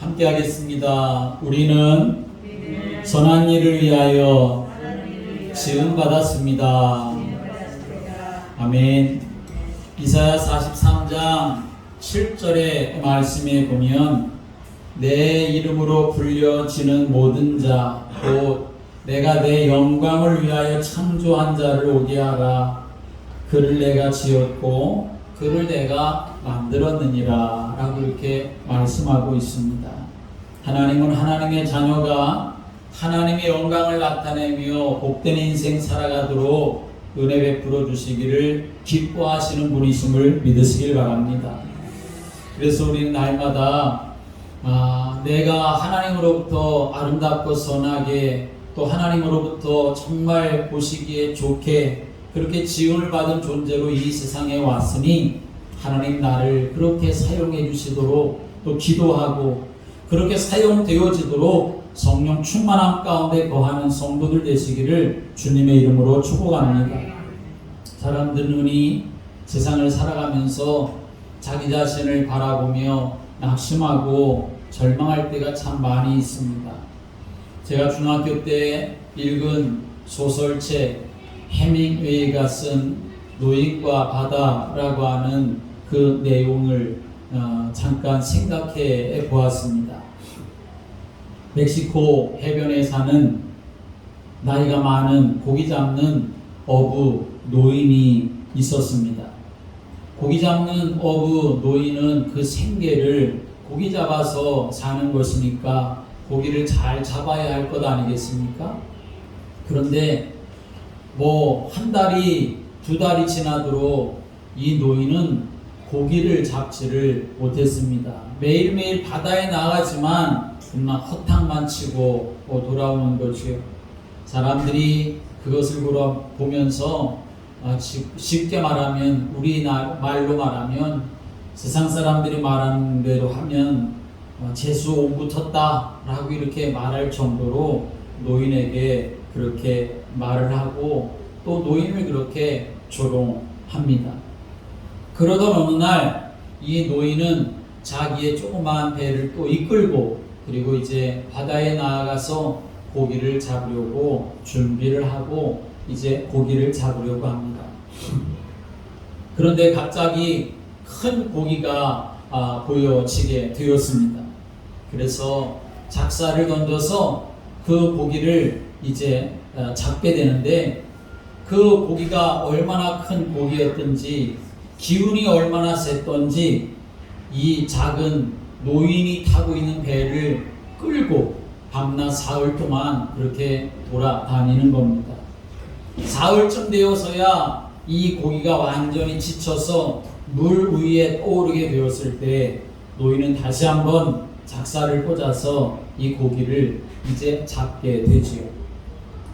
함께 하겠습니다. 우리는 선한 일을 위하여 지음받았습니다. 아멘. 이사야 43장 7절의 말씀에 보면 내 이름으로 불려지는 모든 자, 곧 내가 내 영광을 위하여 창조한 자를 오게 하라. 그를 내가 지었고 그를 내가 만들었느니라 라고 이렇게 말씀하고 있습니다. 하나님은 하나님의 자녀가 하나님의 영광을 나타내며 복된 인생 살아가도록 은혜 베풀어 주시기를 기뻐하시는 분이심을 믿으시길 바랍니다. 그래서 우리는 날마다 내가 하나님으로부터 아름답고 선하게, 또 하나님으로부터 정말 보시기에 좋게 그렇게 지음을 받은 존재로 이 세상에 왔으니 하나님 나를 그렇게 사용해 주시도록 또 기도하고, 그렇게 사용되어지도록 성령 충만함 가운데 거하는 성도들 되시기를 주님의 이름으로 축복합니다. 사람들은 흔히 세상을 살아가면서 자기 자신을 바라보며 낙심하고 절망할 때가 참 많이 있습니다. 제가 중학교 때 읽은 소설책 해밍웨이가 쓴 노인과 바다라고 하는 그 내용을 잠깐 생각해 보았습니다. 멕시코 해변에 사는 나이가 많은 고기 잡는 어부 노인이 있었습니다. 고기 잡는 어부 노인은 그 생계를 고기 잡아서 사는 것이니까 고기를 잘 잡아야 할 것 아니겠습니까? 그런데 한 달이 두 달이 지나도록 이 노인은 고기를 잡지를 못했습니다. 매일매일 바다에 나가지만 정말 허탕만 치고 돌아오는 거죠. 사람들이 그것을 보면서 쉽게 말하면, 우리 말로 말하면, 세상 사람들이 말하는 대로 하면 재수 온 붙었다 라고 이렇게 말할 정도로 노인에게 그렇게 말을 하고 또 노인을 그렇게 조롱합니다. 그러던 어느 날 이 노인은 자기의 조그마한 배를 또 이끌고, 그리고 이제 바다에 나아가서 고기를 잡으려고 준비를 하고 이제 고기를 잡으려고 합니다. 그런데 갑자기 큰 고기가 보여지게 되었습니다. 그래서 작사를 던져서 그 고기를 이제 잡게 되는데, 그 고기가 얼마나 큰 고기였던지, 기운이 얼마나 셌던지 이 작은 노인이 타고 있는 배를 끌고 밤낮 사흘 동안 그렇게 돌아다니는 겁니다. 사흘쯤 되어서야 이 고기가 완전히 지쳐서 물 위에 떠오르게 되었을 때 노인은 다시 한번 작사를 꽂아서 이 고기를 이제 잡게 되지요.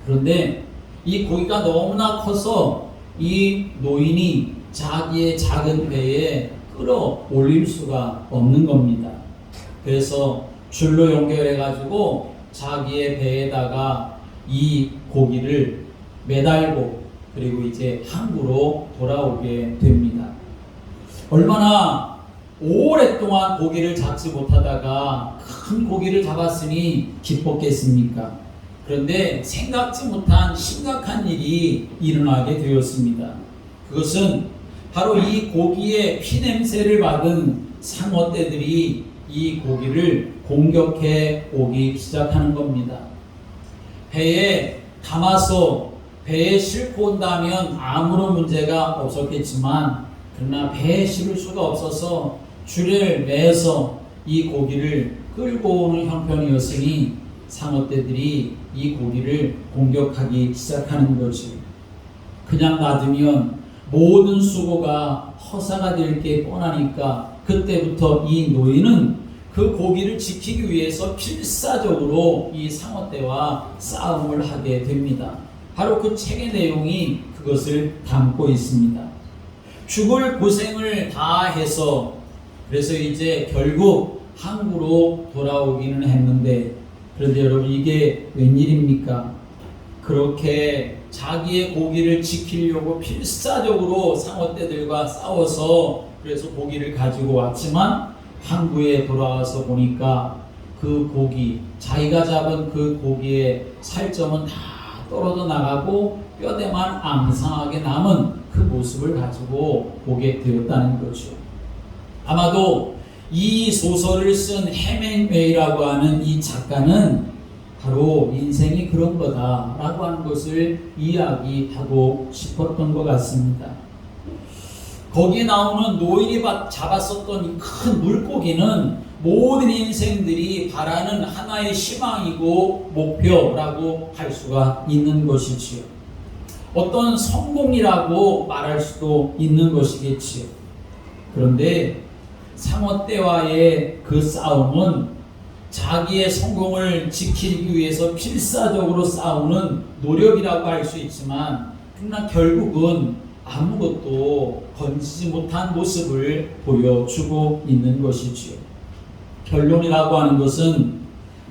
그런데 이 고기가 너무나 커서 이 노인이 자기의 작은 배에 끌어올릴 수가 없는 겁니다. 그래서 줄로 연결해 가지고 자기의 배에다가 이 고기를 매달고 그리고 이제 항구로 돌아오게 됩니다. 얼마나 오랫동안 고기를 잡지 못하다가 큰 고기를 잡았으니 기뻤겠습니까? 그런데 생각지 못한 심각한 일이 일어나게 되었습니다. 그것은 바로 이 고기의 피냄새를 맡은 상어떼들이 이 고기를 공격해 오기 시작하는 겁니다. 배에 담아서 배에 싣고 온다면 아무런 문제가 없었겠지만, 그러나 배에 실을 수가 없어서 줄을 매서 이 고기를 끌고 오는 형편이었으니 상어떼들이 이 고기를 공격하기 시작하는 거지. 그냥 놔두면 모든 수고가 허사가 될 게 뻔하니까 그때부터 이 노인은 그 고기를 지키기 위해서 필사적으로 이 상어떼와 싸움을 하게 됩니다. 바로 그 책의 내용이 그것을 담고 있습니다. 죽을 고생을 다 해서 그래서 이제 결국 항구로 돌아오기는 했는데, 그런데 여러분 이게 웬일입니까? 그렇게 자기의 고기를 지키려고 필사적으로 상어떼들과 싸워서 그래서 고기를 가지고 왔지만 항구에 돌아와서 보니까 그 고기, 자기가 잡은 그 고기의 살점은 다 떨어져 나가고 뼈대만 앙상하게 남은 그 모습을 가지고 보게 되었다는 거죠. 아마도 이 소설을 쓴 헤밍웨이라고 하는 이 작가는 바로 인생이 그런 거다라고 하는 것을 이야기하고 싶었던 것 같습니다. 거기에 나오는 노인이 잡았었던 이 큰 물고기는 모든 인생들이 바라는 하나의 희망이고 목표라고 할 수가 있는 것이지요. 어떤 성공이라고 말할 수도 있는 것이겠지요. 그런데 상어 떼와의 그 싸움은 자기의 성공을 지키기 위해서 필사적으로 싸우는 노력이라고 할 수 있지만, 그러나 결국은 아무것도 건지지 못한 모습을 보여주고 있는 것이지요. 결론이라고 하는 것은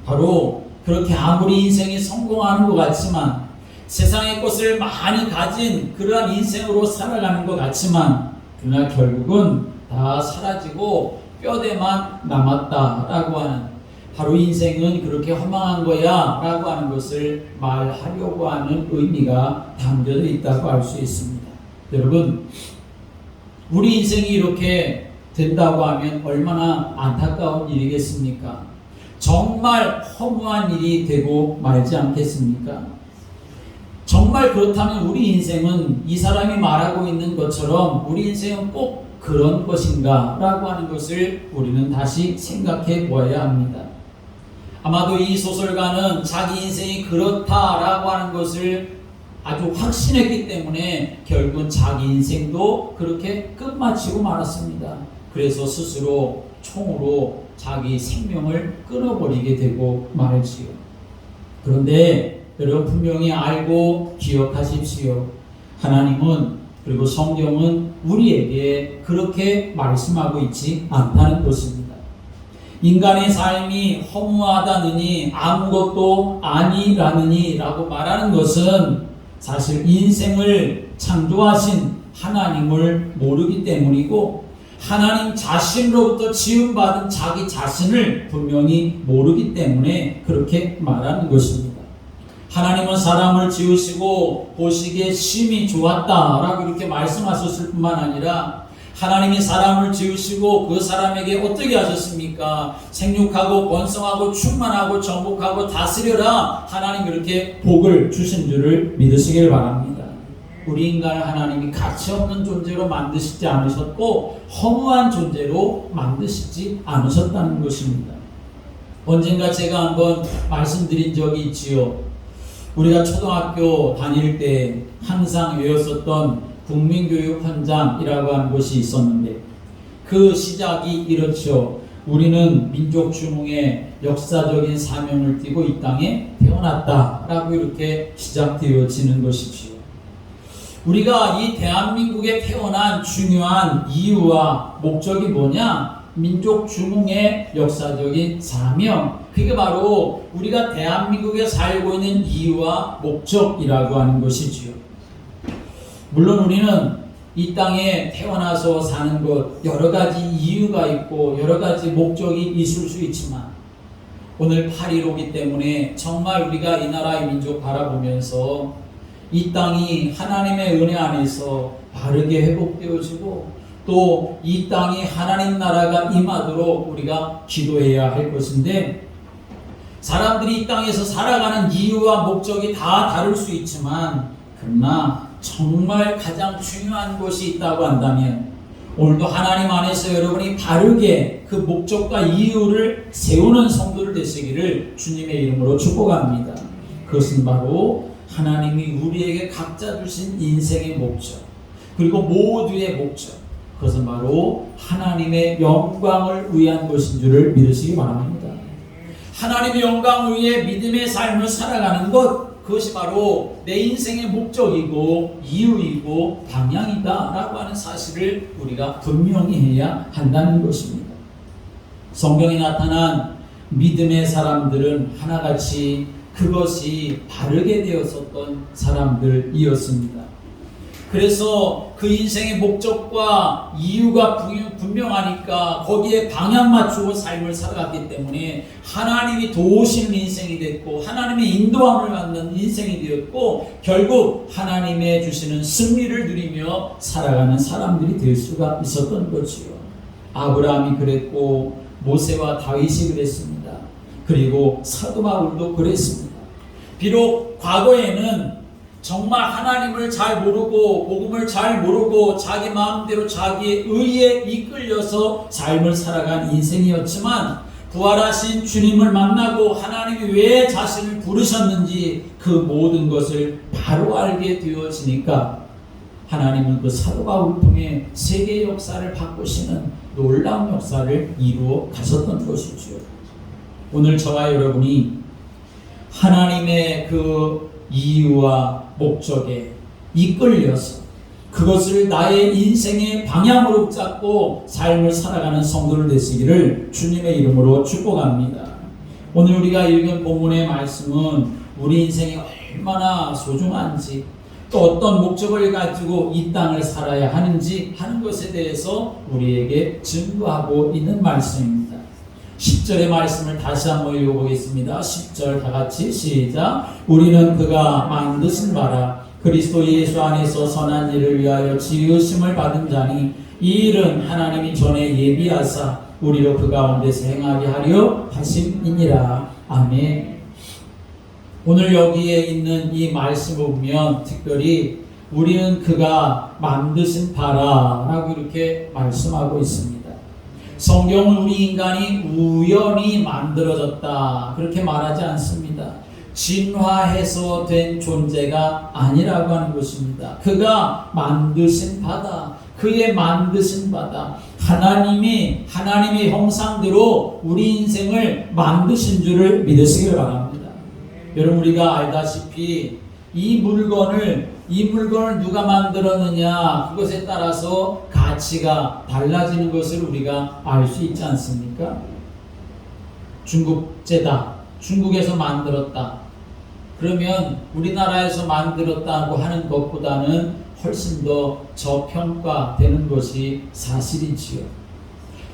바로 그렇게 아무리 인생이 성공하는 것 같지만, 세상의 것을 많이 가진 그러한 인생으로 살아가는 것 같지만, 그러나 결국은 다 사라지고 뼈대만 남았다라고 하는, 바로 인생은 그렇게 허망한 거야 라고 하는 것을 말하려고 하는 의미가 담겨져 있다고 할 수 있습니다. 여러분, 우리 인생이 이렇게 된다고 하면 얼마나 안타까운 일이겠습니까? 정말 허무한 일이 되고 말지 않겠습니까? 정말 그렇다면 우리 인생은 이 사람이 말하고 있는 것처럼 우리 인생은 꼭 그런 것인가 라고 하는 것을 우리는 다시 생각해 보아야 합니다. 아마도 이 소설가는 자기 인생이 그렇다라고 하는 것을 아주 확신했기 때문에 결국은 자기 인생도 그렇게 끝마치고 말았습니다. 그래서 스스로 총으로 자기 생명을 끊어버리게 되고 말했지요. 그런데 여러분 분명히 알고 기억하십시오. 하나님은, 그리고 성경은 우리에게 그렇게 말씀하고 있지 않다는 것입니다. 인간의 삶이 허무하다느니 아무것도 아니라느니 라고 말하는 것은 사실 인생을 창조하신 하나님을 모르기 때문이고, 하나님 자신으로부터 지음받은 자기 자신을 분명히 모르기 때문에 그렇게 말하는 것입니다. 하나님은 사람을 지으시고 보시기에 심히 좋았다라고 이렇게 말씀하셨을 뿐만 아니라, 하나님이 사람을 지으시고 그 사람에게 어떻게 하셨습니까? 생육하고 번성하고 충만하고 정복하고 다스려라, 하나님 그렇게 복을 주신 줄을 믿으시길 바랍니다. 우리 인간을 하나님이 가치없는 존재로 만드시지 않으셨고 허무한 존재로 만드시지 않으셨다는 것입니다. 언젠가 제가 한번 말씀드린 적이 있지요. 우리가 초등학교 다닐 때 항상 외웠었던 국민교육 헌장이라고 하는 것이 있었는데, 그 시작이 이렇죠. 우리는 민족 중흥의 역사적인 사명을 띠고 이 땅에 태어났다라고 이렇게 시작되어지는 것이지요. 우리가 이 대한민국에 태어난 중요한 이유와 목적이 뭐냐? 민족 중흥의 역사적인 사명, 그게 바로 우리가 대한민국에 살고 있는 이유와 목적이라고 하는 것이지요. 물론 우리는 이 땅에 태어나서 사는 것 여러 가지 이유가 있고 여러 가지 목적이 있을 수 있지만, 오늘 8.15기 때문에 정말 우리가 이 나라의 민족 바라보면서 이 땅이 하나님의 은혜 안에서 바르게 회복되어지고 또 이 땅이 하나님 나라가 임하도록 우리가 기도해야 할 것인데, 사람들이 이 땅에서 살아가는 이유와 목적이 다 다를 수 있지만, 그러나 정말 가장 중요한 것이 있다고 한다면 오늘도 하나님 안에서 여러분이 바르게 그 목적과 이유를 세우는 성도를 되시기를 주님의 이름으로 축복합니다. 그것은 바로 하나님이 우리에게 각자 주신 인생의 목적, 그리고 모두의 목적, 그것은 바로 하나님의 영광을 위한 것인 줄을 믿으시기 바랍니다. 하나님의 영광을 위해 믿음의 삶을 살아가는 것, 그것이 바로 내 인생의 목적이고 이유이고 방향이다 라고 하는 사실을 우리가 분명히 해야 한다는 것입니다. 성경에 나타난 믿음의 사람들은 하나같이 그것이 바르게 되었었던 사람들이었습니다. 그래서 그 인생의 목적과 이유가 분명하니까 거기에 방향 맞추고 삶을 살아갔기 때문에 하나님이 도우시는 인생이 됐고 하나님의 인도함을 받는 인생이 되었고 결국 하나님의 주시는 승리를 누리며 살아가는 사람들이 될 수가 있었던 거지요. 아브라함이 그랬고 모세와 다윗이 그랬습니다. 그리고 사도 바울도 그랬습니다. 비록 과거에는 정말 하나님을 잘 모르고 복음을 잘 모르고 자기 마음대로 자기의 의에 이끌려서 삶을 살아간 인생이었지만 부활하신 주님을 만나고 하나님이 왜 자신을 부르셨는지 그 모든 것을 바로 알게 되어지니까 하나님은 그 사도 바울을 통해 세계 역사를 바꾸시는 놀라운 역사를 이루어 가셨던 것이죠. 오늘 저와 여러분이 하나님의 그 이유와 목적에 이끌려서 그것을 나의 인생의 방향으로 붙잡고 삶을 살아가는 성도를 되시기를 주님의 이름으로 축복합니다. 오늘 우리가 읽은 본문의 말씀은 우리 인생이 얼마나 소중한지 또 어떤 목적을 가지고 이 땅을 살아야 하는지 하는 것에 대해서 우리에게 증거하고 있는 말씀입니다. 10절의 말씀을 다시 한번 읽어보겠습니다. 10절 다 같이 시작. 우리는 그가 만드신 바라 그리스도 예수 안에서 선한 일을 위하여 지으심을 받은 자니 이 일은 하나님이 전에 예비하사 우리로 그 가운데서 행하게 하려 하심이니라. 아멘. 오늘 여기에 있는 이 말씀을 보면 특별히 우리는 그가 만드신 바라 라고 이렇게 말씀하고 있습니다. 성경은 우리 인간이 우연히 만들어졌다 그렇게 말하지 않습니다. 진화해서 된 존재가 아니라고 하는 것입니다. 그가 만드신 바다, 그의 만드신 바다, 하나님이 하나님의 형상대로 우리 인생을 만드신 줄을 믿으시길 바랍니다. 여러분 우리가 알다시피 이 물건을 누가 만들었느냐 그것에 따라서 가치가 달라지는 것을 우리가 알 수 있지 않습니까? 중국제다, 중국에서 만들었다 그러면 우리나라에서 만들었다고 하는 것보다는 훨씬 더 저평가되는 것이 사실이지요.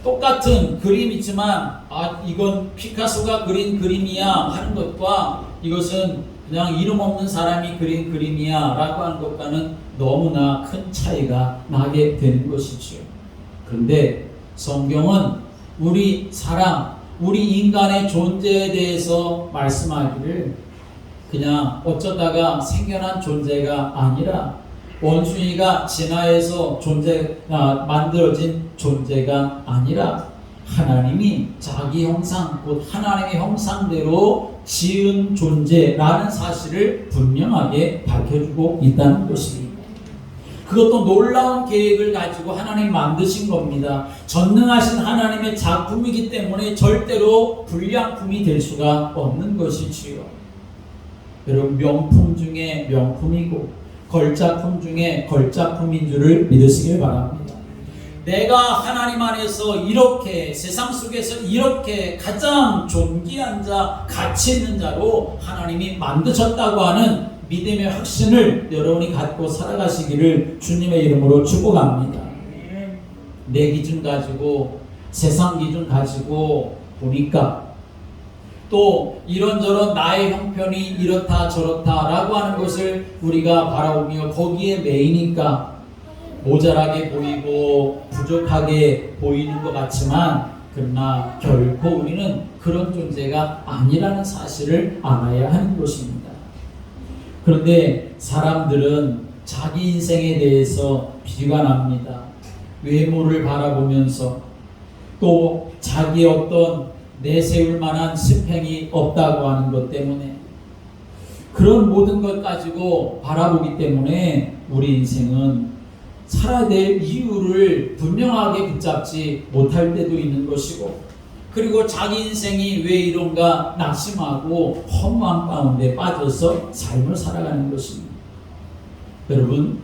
똑같은 그림이지만 이건 피카소가 그린 그림이야 하는 것과 이것은 그냥 이름 없는 사람이 그린 그림이야 라고 하는 것과는 너무나 큰 차이가 나게 되는 것이죠. 그런데 성경은 우리 사람, 우리 인간의 존재에 대해서 말씀하기를 그냥 어쩌다가 생겨난 존재가 아니라 원숭이가 진화해서 만들어진 존재가 아니라 하나님이 자기 형상, 곧 하나님의 형상대로 지은 존재라는 사실을 분명하게 밝혀주고 있다는 것입니다. 그것도 놀라운 계획을 가지고 하나님이 만드신 겁니다. 전능하신 하나님의 작품이기 때문에 절대로 불량품이 될 수가 없는 것이지요. 여러분 명품 중에 명품이고 걸작품 중에 걸작품인 줄을 믿으시길 바랍니다. 내가 하나님 안에서 이렇게 세상 속에서 이렇게 가장 존귀한 자, 가치 있는 자로 하나님이 만드셨다고 하는 믿음의 확신을 여러분이 갖고 살아가시기를 주님의 이름으로 축복합니다. 내 기준 가지고 세상 기준 가지고 보니까 또 이런저런 나의 형편이 이렇다 저렇다 라고 하는 것을 우리가 바라보며 거기에 매이니까 모자라게 보이고 부족하게 보이는 것 같지만 그러나 결코 우리는 그런 존재가 아니라는 사실을 알아야 하는 것입니다. 그런데 사람들은 자기 인생에 대해서 비관합니다. 외모를 바라보면서 또 자기의 어떤 내세울 만한 스펙이 없다고 하는 것 때문에 그런 모든 것 가지고 바라보기 때문에 우리 인생은 살아야 될 이유를 분명하게 붙잡지 못할 때도 있는 것이고 그리고 자기 인생이 왜 이런가 낙심하고 허무한 가운데 빠져서 삶을 살아가는 것입니다. 여러분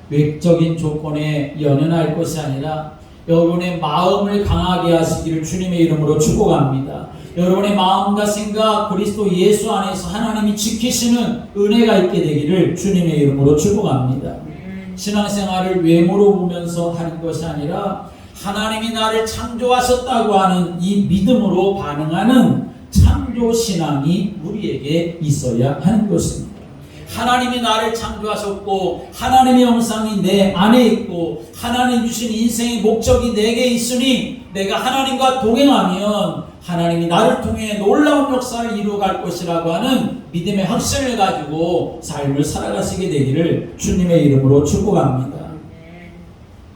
외적인 조건에 연연할 것이 아니라 여러분의 마음을 강하게 하시기를 주님의 이름으로 축복합니다. 여러분의 마음과 생각 그리스도 예수 안에서 하나님이 지키시는 은혜가 있게 되기를 주님의 이름으로 축복합니다. 신앙생활을 외모로 보면서 하는 것이 아니라 하나님이 나를 창조하셨다고 하는 이 믿음으로 반응하는 창조신앙이 우리에게 있어야 하는 것입니다. 하나님이 나를 창조하셨고 하나님의 형상이 내 안에 있고 하나님 주신 인생의 목적이 내게 있으니 내가 하나님과 동행하면 하나님이 나를 통해 놀라운 역사를 이루어갈 것이라고 하는 믿음의 확신을 가지고 삶을 살아가시게 되기를 주님의 이름으로 축복합니다.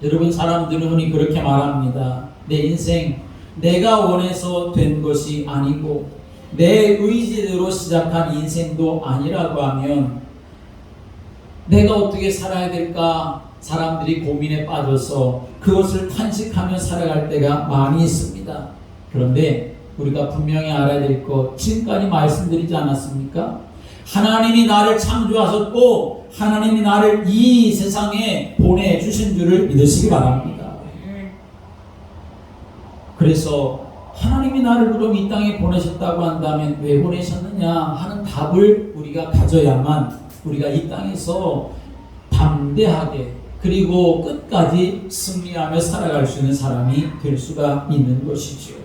여러분, 사람들은 흔히 그렇게 말합니다. 내 인생 내가 원해서 된 것이 아니고 내 의지대로 시작한 인생도 아니라고 하면 내가 어떻게 살아야 될까? 사람들이 고민에 빠져서 그것을 탄식하며 살아갈 때가 많이 있습니다. 그런데 우리가 분명히 알아야 될 것, 지금까지 말씀드리지 않았습니까? 하나님이 나를 창조하셨고 하나님이 나를 이 세상에 보내주신 줄을 믿으시기 바랍니다. 그래서 하나님이 나를 그럼 이 땅에 보내셨다고 한다면 왜 보내셨느냐 하는 답을 우리가 가져야만 우리가 이 땅에서 담대하게 그리고 끝까지 승리하며 살아갈 수 있는 사람이 될 수가 있는 것이지요.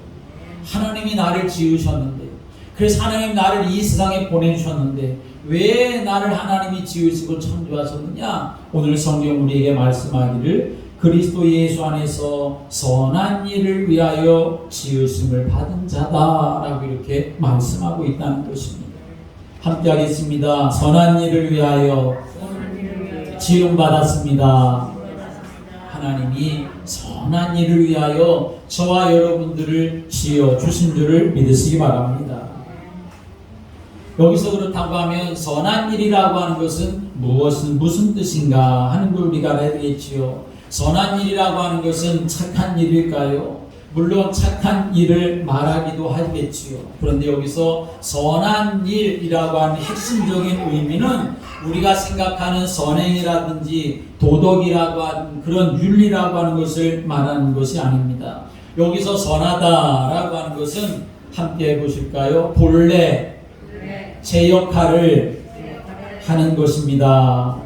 하나님이 나를 지으셨는데, 그래서 하나님 나를 이 세상에 보내주셨는데 왜 나를 하나님이 지으시고 창조하셨느냐? 오늘 성경 우리에게 말씀하기를 그리스도 예수 안에서 선한 일을 위하여 지으심을 받은 자다라고 이렇게 말씀하고 있다는 것입니다. 함께 하겠습니다. 선한 일을 위하여 지음 받았습니다. 하나님이 선한 일을 위하여 저와 여러분들을 지어 주신 줄을 믿으시기 바랍니다. 여기서 그렇다고 하면 선한 일이라고 하는 것은 무슨 뜻인가 하는 걸 우리가 알아야 되겠지요. 선한 일이라고 하는 것은 착한 일일까요? 물론 착한 일을 말하기도 하겠지요. 그런데 여기서 선한 일이라고 하는 핵심적인 의미는 우리가 생각하는 선행이라든지 도덕이라고 하는 그런 윤리라고 하는 것을 말하는 것이 아닙니다. 여기서 선하다라고 하는 것은 함께 해보실까요? 본래 제 역할을 하는 것입니다.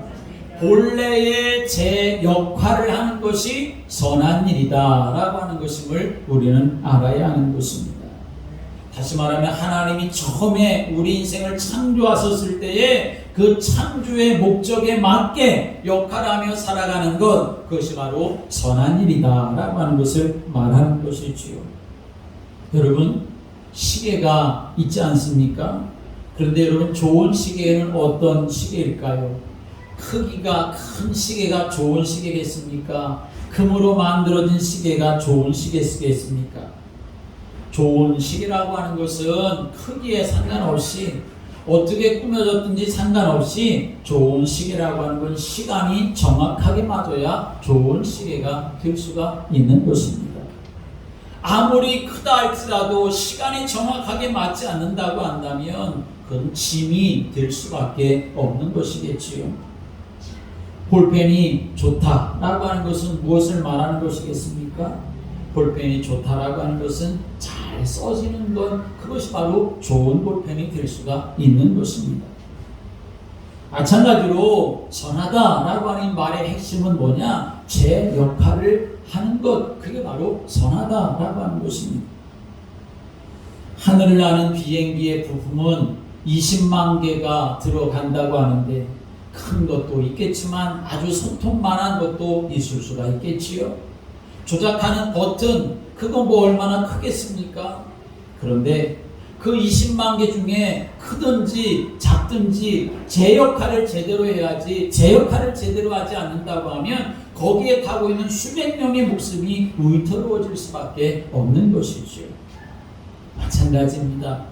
본래의 제 역할을 하는 것이 선한 일이다라고 하는 것임을 우리는 알아야 하는 것입니다. 다시 말하면 하나님이 처음에 우리 인생을 창조하셨을 때에 그 창조의 목적에 맞게 역할하며 살아가는 것, 그것이 바로 선한 일이다라고 하는 것을 말하는 것이지요. 여러분, 시계가 있지 않습니까? 그런데 여러분, 좋은 시계는 어떤 시계일까요? 크기가 큰 시계가 좋은 시계겠습니까? 금으로 만들어진 시계가 좋은 시계겠습니까? 좋은 시계라고 하는 것은 크기에 상관없이 어떻게 꾸며졌든지 상관없이 좋은 시계라고 하는 건 시간이 정확하게 맞아야 좋은 시계가 될 수가 있는 것입니다. 아무리 크다 할지라도 시간이 정확하게 맞지 않는다고 한다면 그건 짐이 될 수밖에 없는 것이겠지요. 볼펜이 좋다라고 하는 것은 무엇을 말하는 것이겠습니까? 볼펜이 좋다라고 하는 것은 잘 써지는 것, 그것이 바로 좋은 볼펜이 될 수가 있는 것입니다. 마찬가지로 선하다라고 하는 말의 핵심은 뭐냐? 제 역할을 하는 것, 그게 바로 선하다라고 하는 것입니다. 하늘을 나는 비행기의 부품은 20만 개가 들어간다고 하는데 큰 것도 있겠지만 아주 손톱만한 것도 있을 수가 있겠지요. 조작하는 버튼, 그거 뭐 얼마나 크겠습니까? 그런데 그 20만 개 중에 크든지 작든지 제 역할을 제대로 해야지, 제 역할을 제대로 하지 않는다고 하면 거기에 타고 있는 수백 명의 목숨이 위태로워질 수밖에 없는 것이죠. 마찬가지입니다.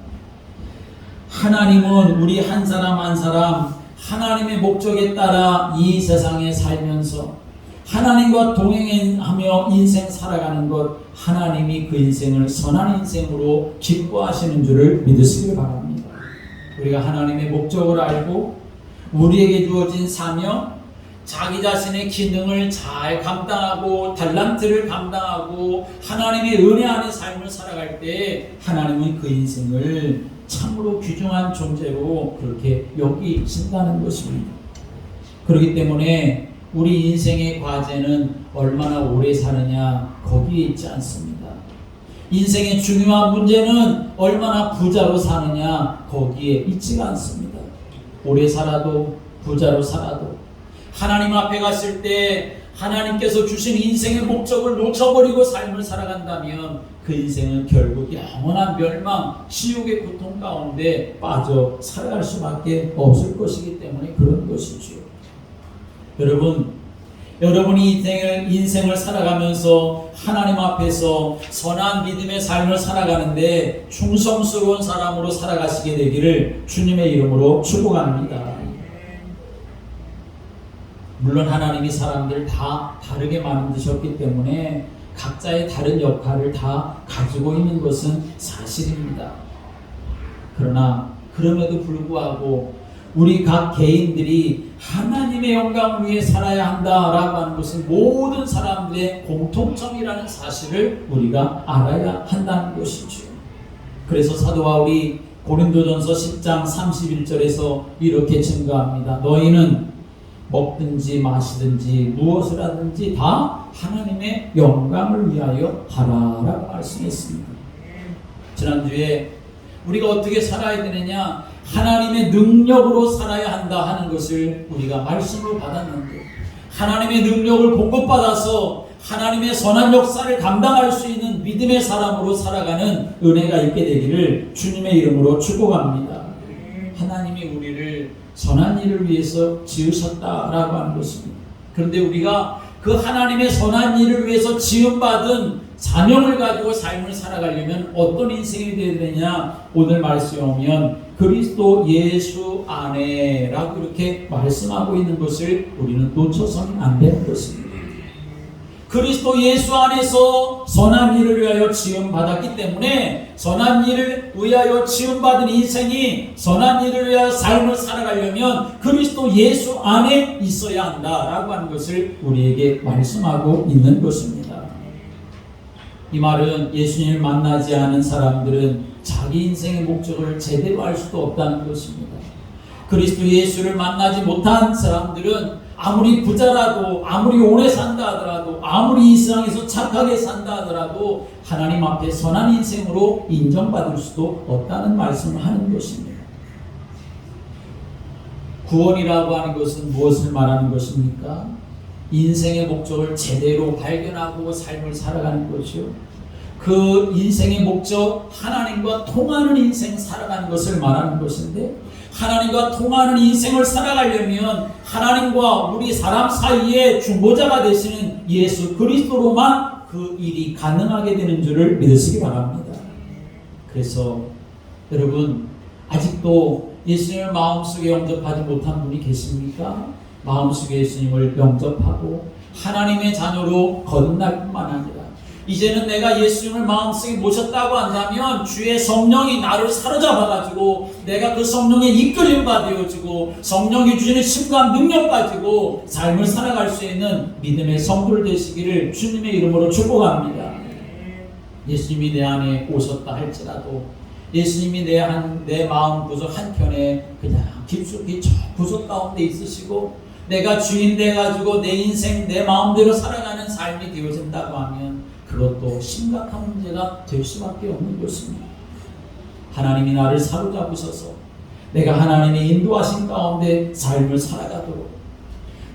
하나님은 우리 한 사람 한 사람 하나님의 목적에 따라 이 세상에 살면서 하나님과 동행하며 인생 살아가는 것, 하나님이 그 인생을 선한 인생으로 기뻐하시는 줄을 믿으시길 바랍니다. 우리가 하나님의 목적을 알고 우리에게 주어진 사명, 자기 자신의 기능을 잘 감당하고 달란트를 감당하고 하나님의 은혜 안에 삶을 살아갈 때 하나님은 그 인생을 참으로 귀중한 존재로 그렇게 여기신다는 것입니다. 그렇기 때문에 우리 인생의 과제는 얼마나 오래 사느냐 거기에 있지 않습니다. 인생의 중요한 문제는 얼마나 부자로 사느냐 거기에 있지가 않습니다. 오래 살아도 부자로 살아도 하나님 앞에 갔을 때 하나님께서 주신 인생의 목적을 놓쳐버리고 삶을 살아간다면 그 인생은 결국 영원한 멸망, 지옥의 고통 가운데 빠져 살아갈 수밖에 없을 것이기 때문에 그런 것이죠. 여러분이 인생을 살아가면서 하나님 앞에서 선한 믿음의 삶을 살아가는데 충성스러운 사람으로 살아가시게 되기를 주님의 이름으로 축복합니다. 물론 하나님이 사람들을 다 다르게 만드셨기 때문에 각자의 다른 역할을 다 가지고 있는 것은 사실입니다. 그러나 그럼에도 불구하고 우리 각 개인들이 하나님의 영광을 위해 살아야 한다라고 하는 것은 모든 사람들의 공통점이라는 사실을 우리가 알아야 한다는 것이죠. 그래서 사도 바울이 고린도전서 10장 31절에서 이렇게 증거합니다. 너희는 먹든지 마시든지 무엇을 하든지 다 하나님의 영광을 위하여 하라라고 말씀했습니다. 지난주에 우리가 어떻게 살아야 되느냐, 하나님의 능력으로 살아야 한다 하는 것을 우리가 말씀으로 받았는데, 하나님의 능력을 공급받아서 하나님의 선한 역사를 감당할 수 있는 믿음의 사람으로 살아가는 은혜가 있게 되기를 주님의 이름으로 축복합니다. 하나님이 우리를 선한 일을 위해서 지으셨다라고 하는 것입니다. 그런데 우리가 그 하나님의 선한 일을 위해서 지음받은 사명을 가지고 삶을 살아가려면 어떤 인생이 되어야 되냐, 오늘 말씀에 오면 그리스도 예수 안에라고 이렇게 말씀하고 있는 것을 우리는 놓쳐서는 안 되는 것입니다. 그리스도 예수 안에서 선한 일을 위하여 지음받았기 때문에 선한 일을 위하여 지음받은 인생이 선한 일을 위하여 삶을 살아가려면 그리스도 예수 안에 있어야 한다라고 하는 것을 우리에게 말씀하고 있는 것입니다. 이 말은 예수님을 만나지 않은 사람들은 자기 인생의 목적을 제대로 알 수도 없다는 것입니다. 그리스도 예수를 만나지 못한 사람들은 아무리 부자라도, 아무리 오래 산다 하더라도, 아무리 이 세상에서 착하게 산다 하더라도 하나님 앞에 선한 인생으로 인정받을 수도 없다는 말씀을 하는 것입니다. 구원이라고 하는 것은 무엇을 말하는 것입니까? 인생의 목적을 제대로 발견하고 삶을 살아가는 것이요. 그 인생의 목적, 하나님과 통하는 인생 살아가는 것을 말하는 것인데, 하나님과 통하는 인생을 살아가려면 하나님과 우리 사람 사이의 중보자가 되시는 예수 그리스도로만 그 일이 가능하게 되는 줄을 믿으시기 바랍니다. 그래서 여러분, 아직도 예수님을 마음속에 영접하지 못한 분이 계십니까? 마음속에 예수님을 영접하고 하나님의 자녀로 거듭날 뿐만 아니라 이제는 내가 예수님을 마음속에 모셨다고 한다면 주의 성령이 나를 사로잡아가지고 내가 그 성령의 이끌림바 되어지고 성령이 주시는 심부한 능력 가지고 삶을 살아갈 수 있는 믿음의 성도들 되시기를 주님의 이름으로 축복합니다. 예수님이 내 안에 오셨다 할지라도 예수님이 내 마음 구석 한켠에 그냥 깊숙이 저 구석 가운데 있으시고 내가 주인 돼가지고 내 인생 내 마음대로 살아가는 삶이 되어진다고 하면 그것도 심각한 문제가 될 수밖에 없는 것입니다. 하나님이 나를 사로잡으셔서 내가 하나님의 인도하신 가운데 삶을 살아가도록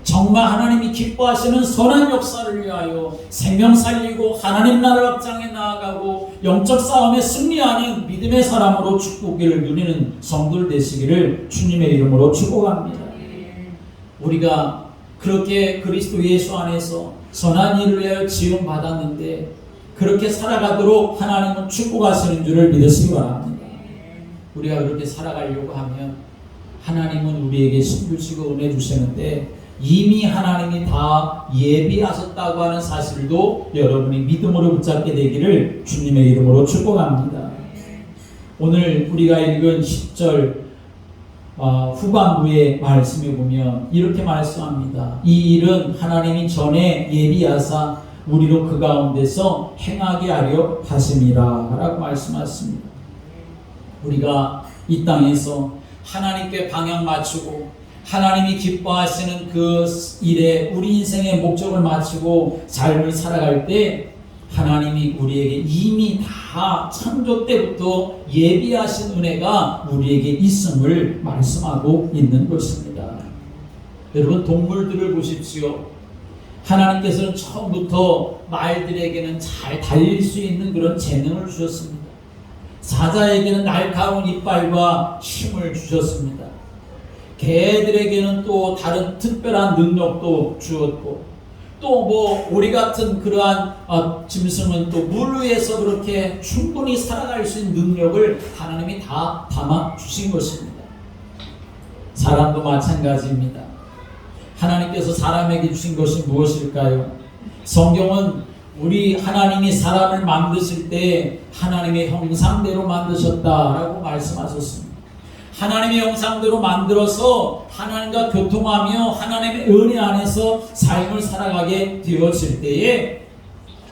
정말 하나님이 기뻐하시는 선한 역사를 위하여 생명 살리고 하나님 나라 확장해 나아가고 영적 싸움에 승리하는 믿음의 사람으로 축복을 누리는 성도들 되시기를 주님의 이름으로 축복합니다. 우리가 그렇게 그리스도 예수 안에서 선한 일을 위하여 지음받았는데 그렇게 살아가도록 하나님은 축복하시는 줄을 믿으시기 바랍니다. 우리가 그렇게 살아가려고 하면 하나님은 우리에게 힘 주시고 은혜 주시는데 이미 하나님이 다 예비하셨다고 하는 사실도 여러분이 믿음으로 붙잡게 되기를 주님의 이름으로 축복합니다. 오늘 우리가 읽은 10절 후반부의 말씀에 보면 이렇게 말씀합니다. 이 일은 하나님이 전에 예비하사 우리로 그 가운데서 행하게 하려 하심이라 라고 말씀하십니다. 우리가 이 땅에서 하나님께 방향 맞추고 하나님이 기뻐하시는 그 일에 우리 인생의 목적을 마치고 삶을 살아갈 때 하나님이 우리에게 이미 다 창조 때부터 예비하신 은혜가 우리에게 있음을 말씀하고 있는 것입니다. 여러분, 동물들을 보십시오. 하나님께서는 처음부터 말들에게는 잘 달릴 수 있는 그런 재능을 주셨습니다. 사자에게는 날카로운 이빨과 힘을 주셨습니다. 개들에게는 또 다른 특별한 능력도 주었고, 또 우리 같은 그러한 짐승은 또 물 위에서 그렇게 충분히 살아갈 수 있는 능력을 하나님이 다 담아 주신 것입니다. 사람도 마찬가지입니다. 하나님께서 사람에게 주신 것이 무엇일까요? 성경은 우리 하나님이 사람을 만드실 때 하나님의 형상대로 만드셨다라고 말씀하셨습니다. 하나님의 형상대로 만들어서 하나님과 교통하며 하나님의 은혜 안에서 삶을 살아가게 되었을 때에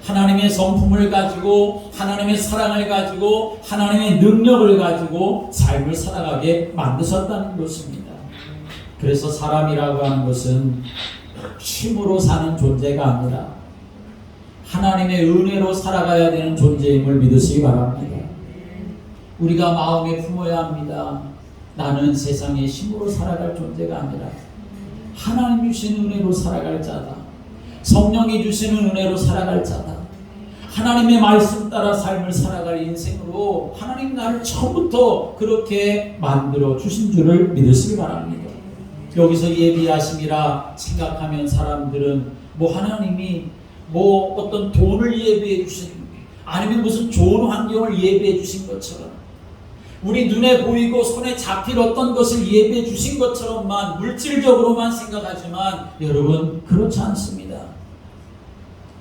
하나님의 성품을 가지고 하나님의 사랑을 가지고 하나님의 능력을 가지고 삶을 살아가게 만드셨다는 것입니다. 그래서 사람이라고 하는 것은 힘으로 사는 존재가 아니라 하나님의 은혜로 살아가야 되는 존재임을 믿으시기 바랍니다. 우리가 마음에 품어야 합니다. 나는 세상의 힘으로 살아갈 존재가 아니라 하나님 주시는 은혜로 살아갈 자다. 성령이 주시는 은혜로 살아갈 자다. 하나님의 말씀 따라 삶을 살아갈 인생으로 하나님 나를 처음부터 그렇게 만들어 주신 줄을 믿으시기 바랍니다. 여기서 예비하심이라 생각하면 사람들은 하나님이 어떤 돈을 예비해 주신, 아니면 무슨 좋은 환경을 예비해 주신 것처럼, 우리 눈에 보이고 손에 잡힐 어떤 것을 예비해 주신 것처럼만 물질적으로만 생각하지만 여러분, 그렇지 않습니다.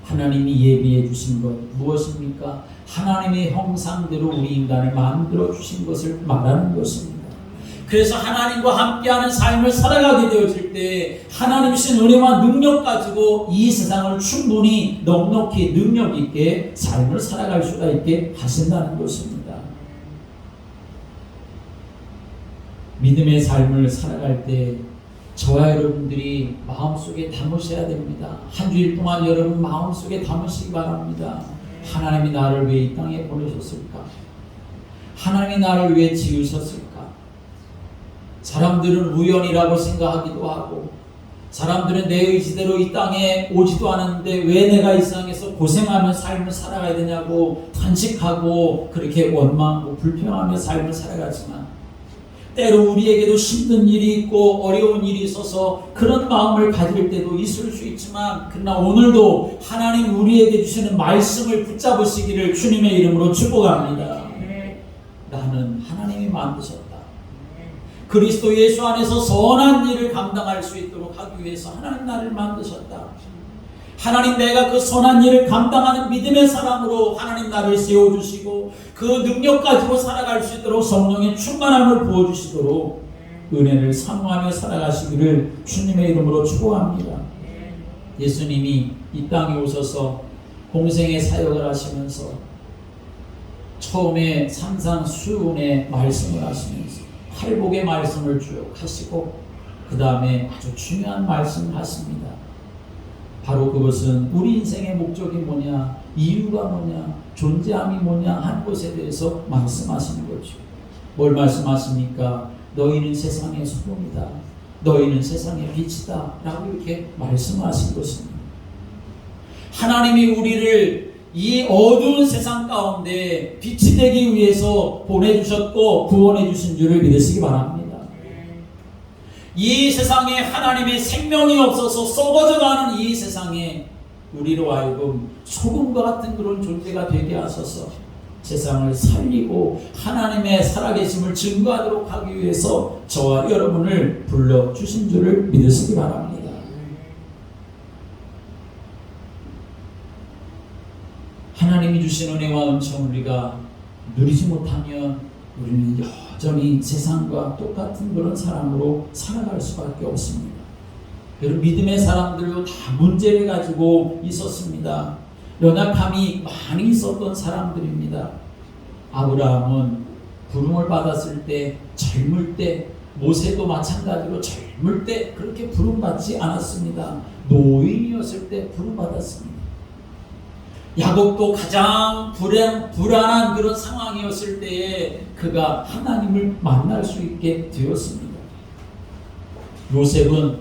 하나님이 예비해 주신 것 무엇입니까? 하나님의 형상대로 우리 인간을 만들어 주신 것을 말하는 것입니다. 그래서 하나님과 함께하는 삶을 살아가게 되어질 때 하나님 주신 은혜와 능력 가지고 이 세상을 충분히 넉넉히 능력 있게 삶을 살아갈 수가 있게 하신다는 것입니다. 믿음의 삶을 살아갈 때 저와 여러분들이 마음속에 담으셔야 됩니다. 한 주일 동안 여러분 마음속에 담으시기 바랍니다. 하나님이 나를 왜 이 땅에 보내셨을까? 하나님이 나를 왜 지으셨을까? 사람들은 우연이라고 생각하기도 하고, 사람들은 내 의지대로 이 땅에 오지도 않았는데 왜 내가 이 세상에서 고생하며 삶을 살아가야 되냐고 탄식하고 그렇게 원망하고 불평하며 삶을 살아가지만, 때로 우리에게도 힘든 일이 있고 어려운 일이 있어서 그런 마음을 가질 때도 있을 수 있지만, 그러나 오늘도 하나님 우리에게 주시는 말씀을 붙잡으시기를 주님의 이름으로 축복합니다. 나는 하나님이 만드셨다. 그리스도 예수 안에서 선한 일을 감당할 수 있도록 하기 위해서 하나님 나를 만드셨다. 하나님, 내가 그 선한 일을 감당하는 믿음의 사람으로 하나님 나를 세워주시고 그 능력 가지고 살아갈 수 있도록 성령의 충만함을 부어주시도록 은혜를 사모하며 살아가시기를 주님의 이름으로 축복합니다. 예수님이 이 땅에 오셔서 공생의 사역을 하시면서 처음에 산상수훈의 말씀을 하시면서 팔복의 말씀을 쭉 하시고 그 다음에 아주 중요한 말씀을 하십니다. 바로 그것은 우리 인생의 목적이 뭐냐, 이유가 뭐냐, 존재함이 뭐냐 하는 것에 대해서 말씀하시는 거죠. 뭘 말씀하십니까? 너희는 세상의 소금이다. 너희는 세상의 빛이다. 라고 이렇게 말씀하신 것입니다. 하나님이 우리를 이 어두운 세상 가운데 빛이 되기 위해서 보내주셨고 구원해 주신 줄을 믿으시기 바랍니다. 이 세상에 하나님의 생명이 없어서 썩어져가는 이 세상에 우리로 하여금 소금과 같은 그런 존재가 되게 하셔서 세상을 살리고 하나님의 살아계심을 증거하도록 하기 위해서 저와 여러분을 불러주신 줄을 믿으시기 바랍니다. 하나님이 주신 은혜와 은총을 우리가 누리지 못하면 우리는 여전히 세상과 똑같은 그런 사람으로 살아갈 수밖에 없습니다. 여러분, 믿음의 사람들도 다 문제를 가지고 있었습니다. 연약함이 많이 있었던 사람들입니다. 아브라함은 부름을 받았을 때 젊을 때, 모세도 마찬가지로 젊을 젊을 때 그렇게 부름받지 않았습니다. 노인이었을 때 부름받았습니다. 야곱도 가장 불안한 그런 상황이었을 때에 그가 하나님을 만날 수 있게 되었습니다. 요셉은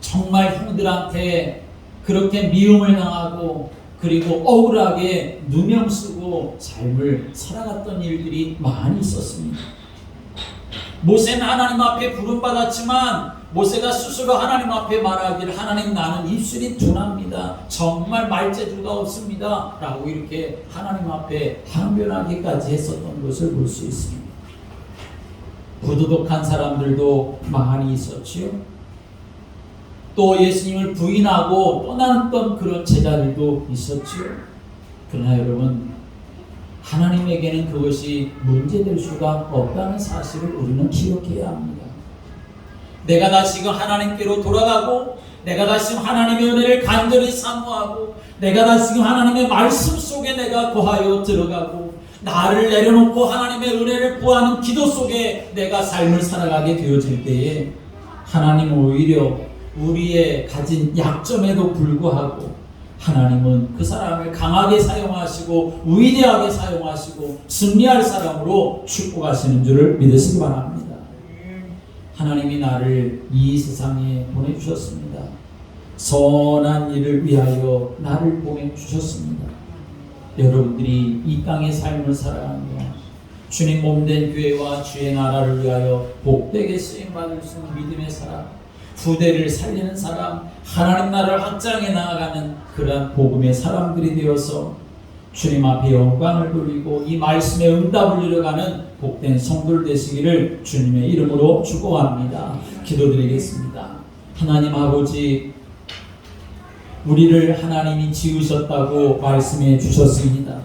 정말 형들한테 그렇게 미움을 당하고 그리고 억울하게 누명 쓰고 삶을 살아갔던 일들이 많이 있었습니다. 모세는 하나님 앞에 부름받았지만 모세가 스스로 하나님 앞에 말하기를 하나님 나는 입술이 둔합니다. 정말 말재주가 없습니다. 라고 이렇게 하나님 앞에 항변하기까지 했었던 것을 볼 수 있습니다. 부도덕한 사람들도 많이 있었지요. 또 예수님을 부인하고 떠났던 그런 제자들도 있었지요. 그러나 여러분 하나님에게는 그것이 문제될 수가 없다는 사실을 우리는 기억해야 합니다. 내가 다시금 하나님께로 돌아가고 내가 다시금 하나님의 은혜를 간절히 사모하고 내가 다시금 하나님의 말씀 속에 내가 거하여 들어가고 나를 내려놓고 하나님의 은혜를 구하는 기도 속에 내가 삶을 살아가게 되어질 때에 하나님은 오히려 우리의 가진 약점에도 불구하고 하나님은 그 사람을 강하게 사용하시고 위대하게 사용하시고 승리할 사람으로 축복하시는 줄을 믿으시기 바랍니다. 하나님이 나를 이 세상에 보내주셨습니다. 선한 일을 위하여 나를 보내주셨습니다. 여러분들이 이 땅의 삶을 살아가는 동안 주님 몸된 교회와 주의 나라를 위하여 복되게 쓰임받을 수 있는 믿음의 사람, 후대를 살리는 사람, 하나님 나라를 확장해 나아가는 그러한 복음의 사람들이 되어서 주님 앞에 영광을 돌리고 이 말씀의 응답을 이뤄가는 복된 성도들 되시기를 주님의 이름으로 축복합니다. 기도드리겠습니다. 하나님 아버지, 우리를 하나님이 지으셨다고 말씀해 주셨습니다.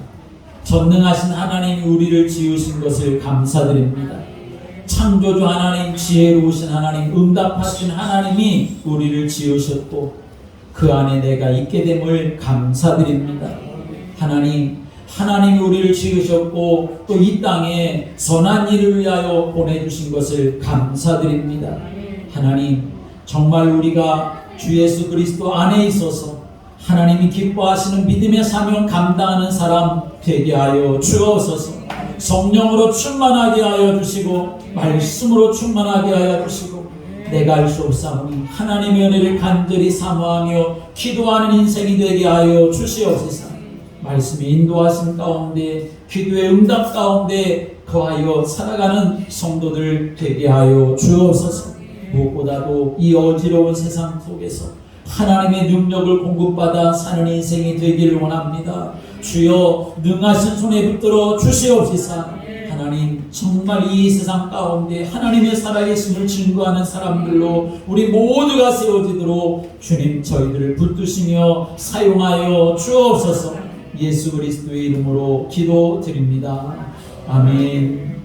전능하신 하나님이 우리를 지으신 것을 감사드립니다. 창조주 하나님, 지혜로우신 하나님, 응답하신 하나님이 우리를 지으셨고 그 안에 내가 있게 됨을 감사드립니다. 하나님이 우리를 지으셨고 또 이 땅에 선한 일을 위하여 보내주신 것을 감사드립니다. 하나님, 정말 우리가 주 예수 그리스도 안에 있어서 하나님이 기뻐하시는 믿음의 사명 감당하는 사람 되게 하여 주옵소서. 성령으로 충만하게 하여 주시고 말씀으로 충만하게 하여 주시고 내가 알 수 없사오니 하나님의 은혜를 간절히 사모하며 기도하는 인생이 되게 하여 주시옵소서. 말씀의 인도하심 가운데 기도의 응답 가운데 거하여 살아가는 성도들 되게 하여 주옵소서. 무엇보다도 이 어지러운 세상 속에서 하나님의 능력을 공급받아 사는 인생이 되기를 원합니다. 주여 능하신 손에 붙들어 주시옵소서. 하나님, 정말 이 세상 가운데 하나님의 살아계심을 증거하는 사람들로 우리 모두가 세워지도록 주님 저희들을 붙드시며 사용하여 주옵소서. 예수 그리스도의 이름으로 기도드립니다. 아멘.